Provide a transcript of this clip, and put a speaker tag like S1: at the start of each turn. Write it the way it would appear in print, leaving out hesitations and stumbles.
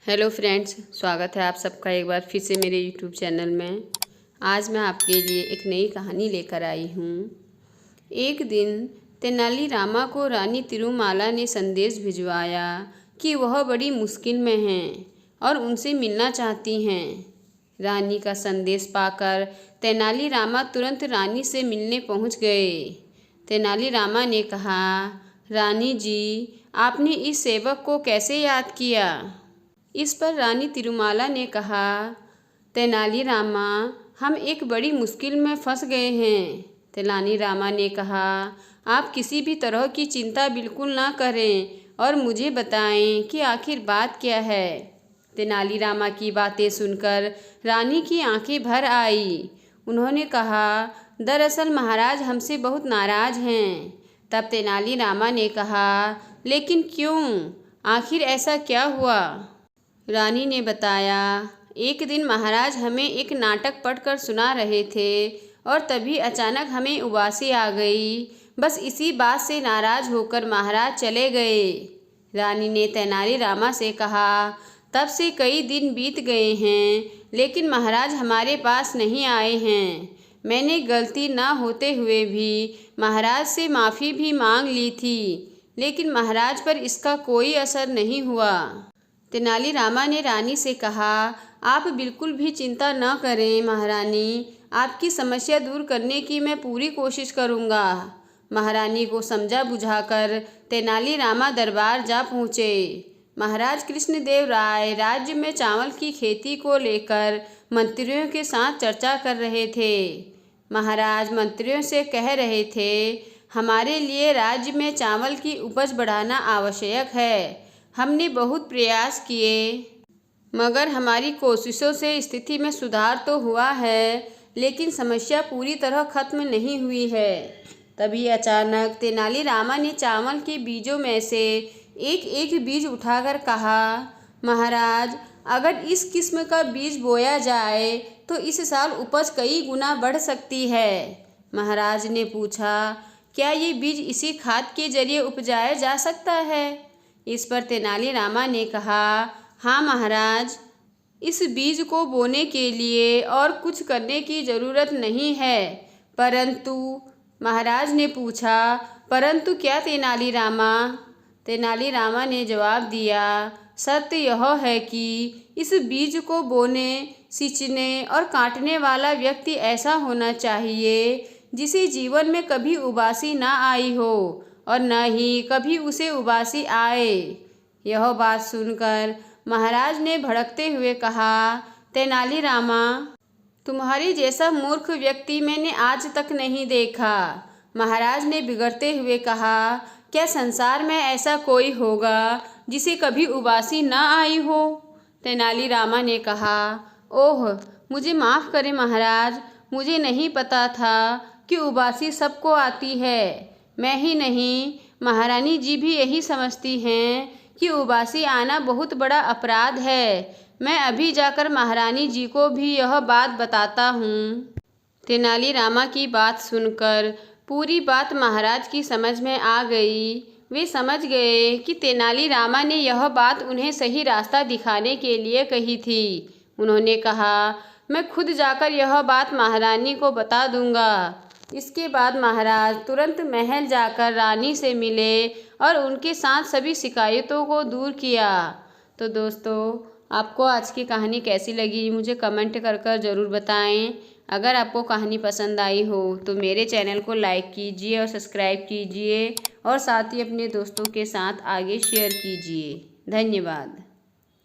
S1: Hello friends, स्वागत है आप सबका एक बार फिर से मेरे यूट्यूब चैनल में। आज मैं आपके लिए एक नई कहानी लेकर आई हूँ। एक दिन तेनालीरामा को रानी तिरुमाला ने संदेश भिजवाया कि वह बड़ी मुश्किल में हैं और उनसे मिलना चाहती हैं। रानी का संदेश पाकर तेनालीरामा तुरंत रानी से मिलने पहुँच गए। तेनालीरामा ने कहा, रानी जी, आपने इस सेवक को कैसे याद किया? इस पर रानी तिरुमाला ने कहा, तेनालीरामा, हम एक बड़ी मुश्किल में फंस गए हैं। तेनालीरामा ने कहा, आप किसी भी तरह की चिंता बिल्कुल ना करें और मुझे बताएं कि आखिर बात क्या है। तेनालीरामा की बातें सुनकर रानी की आंखें भर आई। उन्होंने कहा, दरअसल महाराज हमसे बहुत नाराज़ हैं। तब तेनालीरामा ने कहा, लेकिन क्यों? आखिर ऐसा क्या हुआ? रानी ने बताया, एक दिन महाराज हमें एक नाटक पढ़कर सुना रहे थे और तभी अचानक हमें उबासी आ गई। बस इसी बात से नाराज़ होकर महाराज चले गए। रानी ने तेनालीरामा से कहा, तब से कई दिन बीत गए हैं लेकिन महाराज हमारे पास नहीं आए हैं। मैंने गलती ना होते हुए भी महाराज से माफ़ी भी मांग ली थी, लेकिन महाराज पर इसका कोई असर नहीं हुआ। तेनालीरामा ने रानी से कहा, आप बिल्कुल भी चिंता न करें महारानी, आपकी समस्या दूर करने की मैं पूरी कोशिश करूँगा। महारानी को समझा बुझाकर तेनालीरामा दरबार जा पहुँचे। महाराज कृष्णदेव राय राज्य में चावल की खेती को लेकर मंत्रियों के साथ चर्चा कर रहे थे। महाराज मंत्रियों से कह रहे थे, हमारे लिए राज्य में चावल की उपज बढ़ाना आवश्यक है। हमने बहुत प्रयास किए मगर हमारी कोशिशों से स्थिति में सुधार तो हुआ है, लेकिन समस्या पूरी तरह खत्म नहीं हुई है। तभी अचानक तेनालीरामा ने चावल के बीजों में से एक एक बीज उठाकर कहा, महाराज, अगर इस किस्म का बीज बोया जाए तो इस साल उपज कई गुना बढ़ सकती है। महाराज ने पूछा, क्या ये बीज इसी खाद के जरिए उपजाया जा सकता है? इस पर तेनालीरामा ने कहा, हाँ महाराज, इस बीज को बोने के लिए और कुछ करने की ज़रूरत नहीं है। परंतु महाराज ने पूछा, परंतु क्या तेनालीरामा? तेनालीरामा ने जवाब दिया, सत्य यह है कि इस बीज को बोने, सींचने और काटने वाला व्यक्ति ऐसा होना चाहिए जिसे जीवन में कभी उबासी ना आई हो और न ही कभी उसे उबासी आए। यह बात सुनकर महाराज ने भड़कते हुए कहा, तेनालीरामा, तुम्हारे जैसा मूर्ख व्यक्ति मैंने आज तक नहीं देखा। महाराज ने बिगड़ते हुए कहा, क्या संसार में ऐसा कोई होगा जिसे कभी उबासी न आई हो? तेनालीरामा ने कहा, ओह, मुझे माफ़ करें महाराज, मुझे नहीं पता था कि उबासी सबको आती है। मैं ही नहीं, महारानी जी भी यही समझती हैं कि उबासी आना बहुत बड़ा अपराध है। मैं अभी जाकर महारानी जी को भी यह बात बताता हूँ। तेनालीरामा की बात सुनकर पूरी बात महाराज की समझ में आ गई। वे समझ गए कि तेनालीरामा ने यह बात उन्हें सही रास्ता दिखाने के लिए कही थी। उन्होंने कहा, मैं खुद जाकर यह बात महारानी को बता दूंगा। इसके बाद महाराज तुरंत महल जाकर रानी से मिले और उनके साथ सभी शिकायतों को दूर किया। तो दोस्तों, आपको आज की कहानी कैसी लगी मुझे कमेंट कर ज़रूर बताएं। अगर आपको कहानी पसंद आई हो तो मेरे चैनल को लाइक कीजिए और सब्सक्राइब कीजिए और साथ ही अपने दोस्तों के साथ आगे शेयर कीजिए। धन्यवाद।